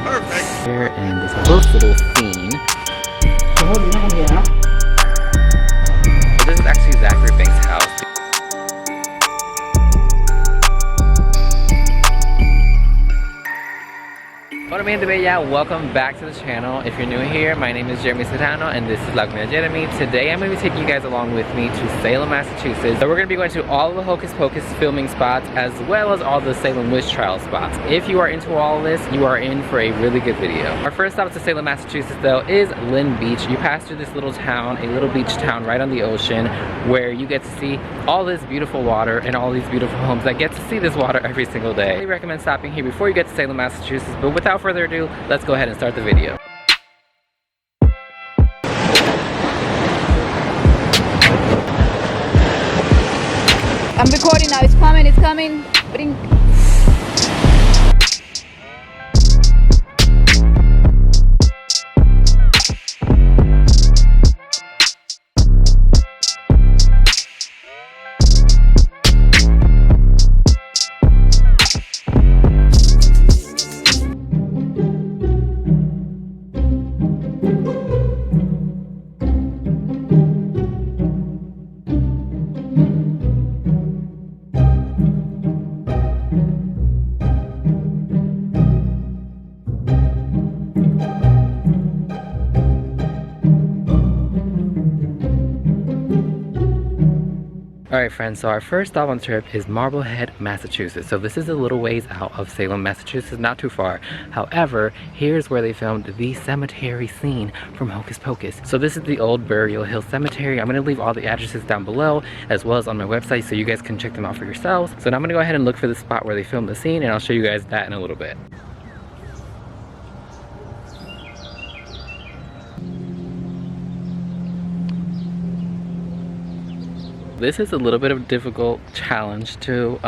Perfect. Here in this first little scene. This is actually Zachary Banks' house. Hola mi gente bella, welcome back to the channel. If you're new here, my name is Jeremy Serrano and this is La Comida Jeremy. Today I'm going to be taking you guys along with me to Salem, Massachusetts. So we're going to be going to all of the Hocus Pocus filming spots as well as all the Salem witch trial spots. If you are into all of this, you are in for a really good video. Our first stop to Salem, Massachusetts though is Lynn Beach. You pass through this little town, a little beach town right on the ocean where you get to see all this beautiful water and all these beautiful homes that get to see this water every single day. I recommend stopping here before you get to Salem, Massachusetts, but without further ado, let's go ahead and start the video. I'm recording now, it's coming. Bring. Alright friends, so our first stop on the trip is Marblehead, Massachusetts. So this is a little ways out of Salem, Massachusetts, not too far. However, here's where they filmed the cemetery scene from Hocus Pocus. So this is the old Burial Hill Cemetery. I'm going to leave all the addresses down below as well as on my website so you guys can check them out for yourselves. So now I'm going to go ahead and look for the spot where they filmed the scene and I'll show you guys that in a little bit. This is a little bit of a difficult challenge to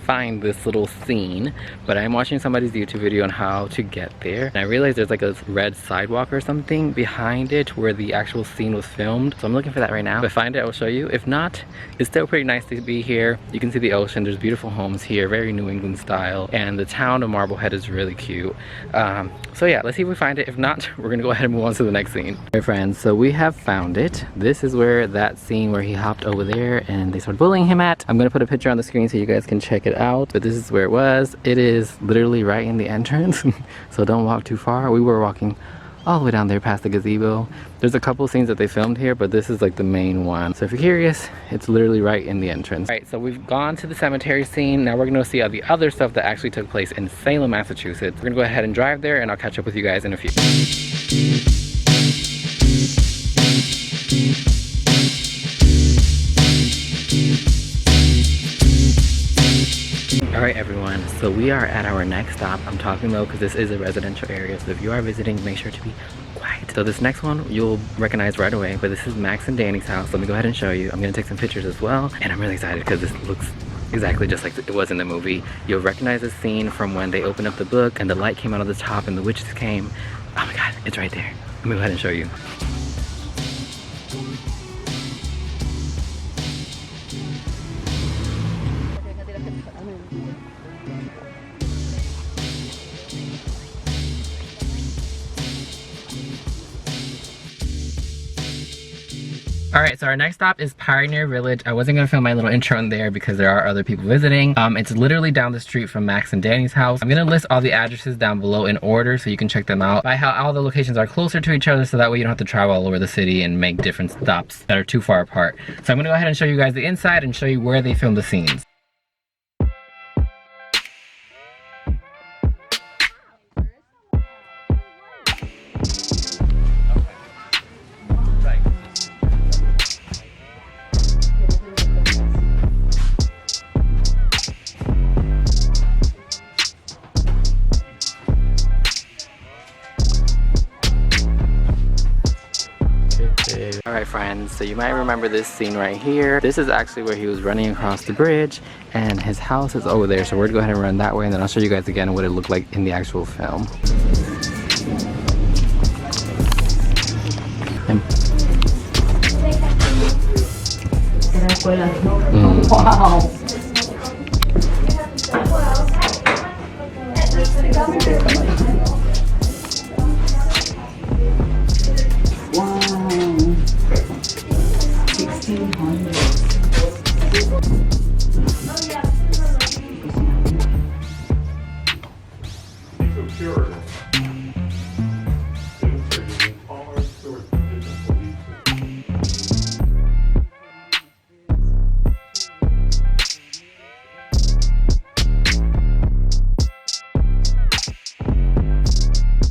find this little scene, but I'm watching somebody's YouTube video on how to get there, and I realized there's like a red sidewalk or something behind it where the actual scene was filmed. So I'm looking for that right now. If I find it, I will show you. If not, it's still pretty nice to be here. You can see the ocean. There's beautiful homes here, very New England style, and the town of Marblehead is really cute. So yeah, let's see if we find it. If not, we're gonna go ahead and move on to the next scene. Alright friends, so we have found it. This is where that scene where he hopped over there and they started bullying him at. I'm gonna put a picture on the screen so you guys can check it out, but this is where it was. It is literally right in the entrance, so don't walk too far. We were walking all the way down there past the gazebo. There's a couple scenes that they filmed here, but this is like the main one. So if you're curious, it's literally right in the entrance. All right, so we've gone to the cemetery scene. Now we're gonna see all the other stuff that actually took place in Salem, Massachusetts. We're gonna go ahead and drive there and I'll catch up with you guys in a few. Alright everyone, so we are at our next stop. I'm talking low because this is a residential area, so if you are visiting, make sure to be quiet. So this next one you'll recognize right away, but this is Max and Danny's house. Let me go ahead and show you. I'm going to take some pictures as well, and I'm really excited because this looks exactly just like it was in the movie. You'll recognize this scene from when they opened up the book and the light came out of the top and the witches came. Oh my god, it's right there. Let me go ahead and show you. Alright, so our next stop is Pioneer Village. I wasn't going to film my little intro in there because there are other people visiting. It's literally down the street from Max and Danny's house. I'm going to list all the addresses down below in order so you can check them out by how all the locations are closer to each other, so that way you don't have to travel all over the city and make different stops that are too far apart. So I'm going to go ahead and show you guys the inside and show you where they filmed the scenes. Alright friends, so you might remember this scene right here. This is actually where he was running across the bridge and his house is over there. So we're gonna go ahead and run that way and then I'll show you guys again what it looked like in the actual film. Wow. so curious. All sorts of different beliefs.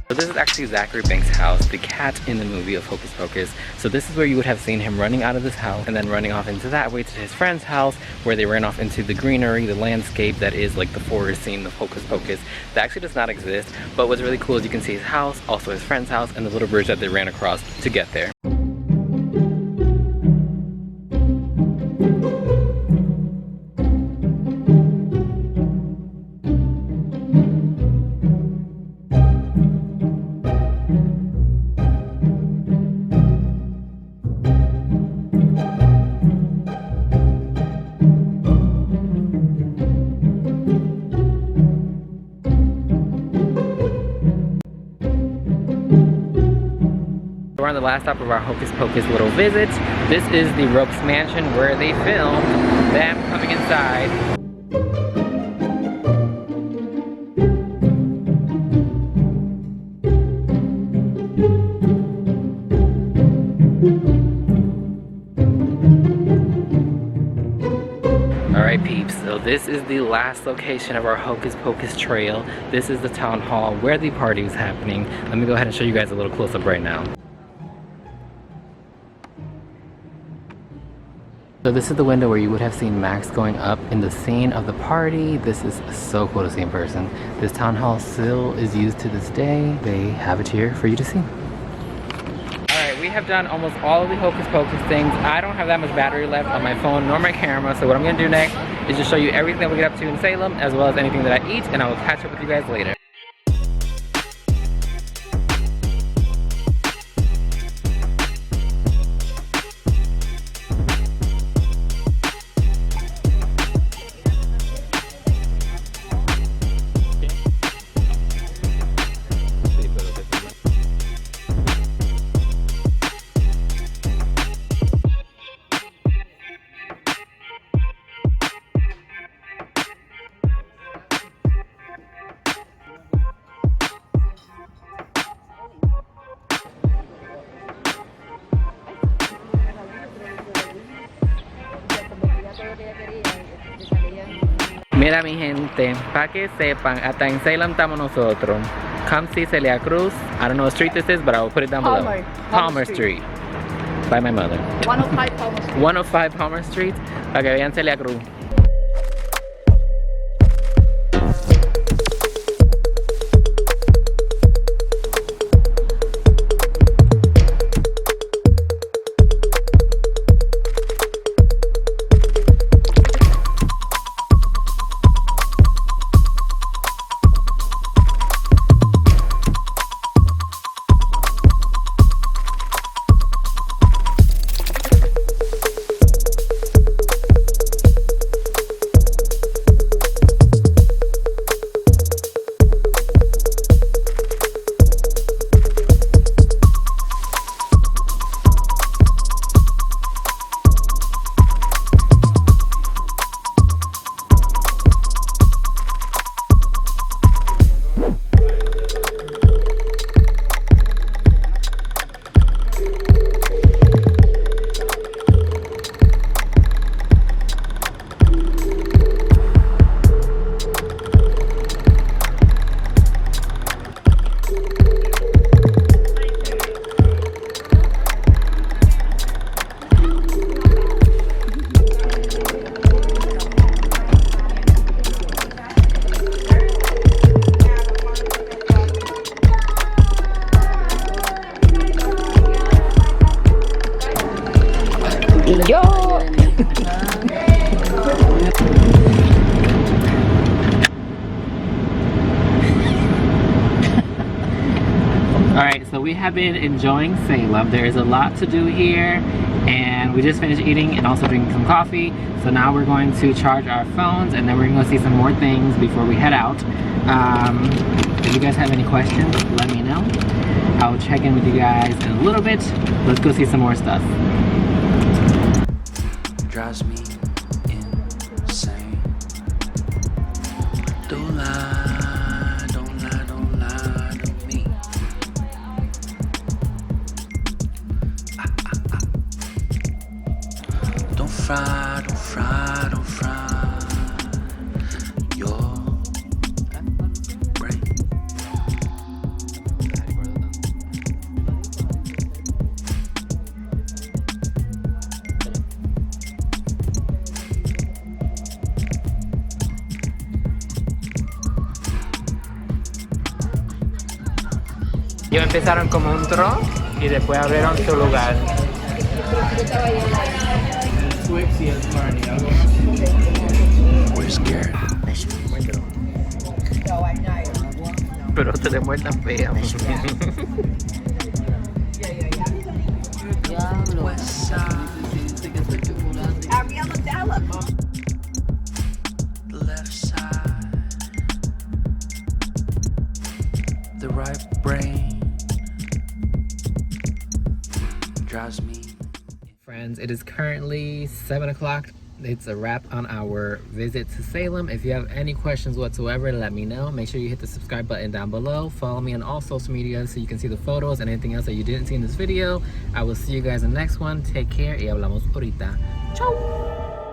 So this is actually Zachary Banks' house, the cat in the movie of Hocus Pocus. So this is where you would have seen him running out of this house and then running off into that way to his friend's house, where they ran off into the greenery, the landscape that is like the forest scene of Hocus Pocus. That actually does not exist, but what's really cool is you can see his house, also his friend's house, and the little bridge that they ran across to get there. We're on the last stop of our Hocus Pocus little visit. This is the Rope's mansion where they filmed them coming inside. Alright peeps, so this is the last location of our Hocus Pocus trail. This is the town hall where the party is happening. Let me go ahead and show you guys a little close up right now. So this is the window where you would have seen Max going up in the scene of the party. This is so cool to see in person. This town hall still is used to this day. They have it here for you to see. Alright, we have done almost all of the Hocus Pocus things. I don't have that much battery left on my phone nor my camera, so what I'm going to do next is just show you everything that we get up to in Salem, as well as anything that I eat, and I will catch up with you guys later. Mira mi gente, para que sepan, hasta en Salem estamos nosotros. Come see Celia Cruz. I don't know what street this is, but I will put it down below. Palmer Street. By my mother. 105 Palmer Street. 105 Palmer Street. Para que vean Celia Cruz. Yo! Alright, so we have been enjoying Salem. There is a lot to do here, and we just finished eating and also drinking some coffee. So now we're going to charge our phones, and then we're going to see some more things before we head out. If you guys have any questions, let me know. I'll check in with you guys in a little bit. Let's go see some more stuff. Drives me insane. Don't lie, don't lie, don't lie. fry, don't fry, don't fry your brain. Ellos empezaron como un tro y después abrieron su lugar. We're scared. Pero se le muerta fea. Left side. The right brain drives me. Friends, it is currently 7 o'clock. It's a wrap on our visit to Salem. If you have any questions whatsoever, let me know. Make sure you hit the subscribe button down below. Follow me on all social media so you can see the photos and anything else that you didn't see in this video. I will see you guys in the next one. Take care y hablamos ahorita. Ciao!